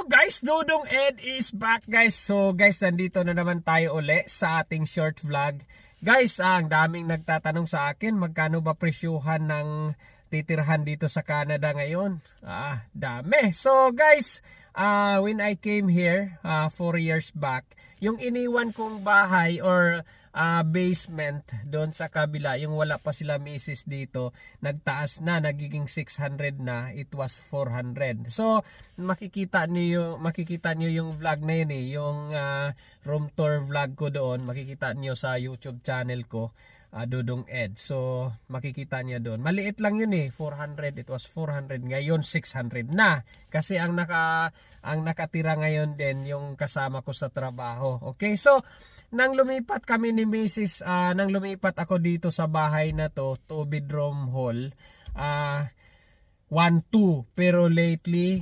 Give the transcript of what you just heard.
Guys, Dodong Ed is back guys. So guys, nandito na naman tayo uli sa ating short vlog. Guys, ang daming nagtatanong sa akin magkano ba presyuhan ng titirhan dito sa Canada ngayon. Dami. So guys, when I came here 4 years back, yung iniwan kong bahay or basement doon sa kabila, yung wala pa sila misis dito, nagtaas na, nagiging 600 na, it was 400. So makikita niyo yung vlog na yun yung room tour vlog ko doon, makikita niyo sa YouTube channel ko, Dodong Ed. So makikita niyo doon. Maliit lang yun 400, it was 400, ngayon 600 na. Kasi ang nakatira ngayon din yung kasama ko sa trabaho. Okay, so nang lumipat kami ni Mrs. Nang lumipat ako dito sa bahay na to, 2 bedroom hall, 1-2, pero lately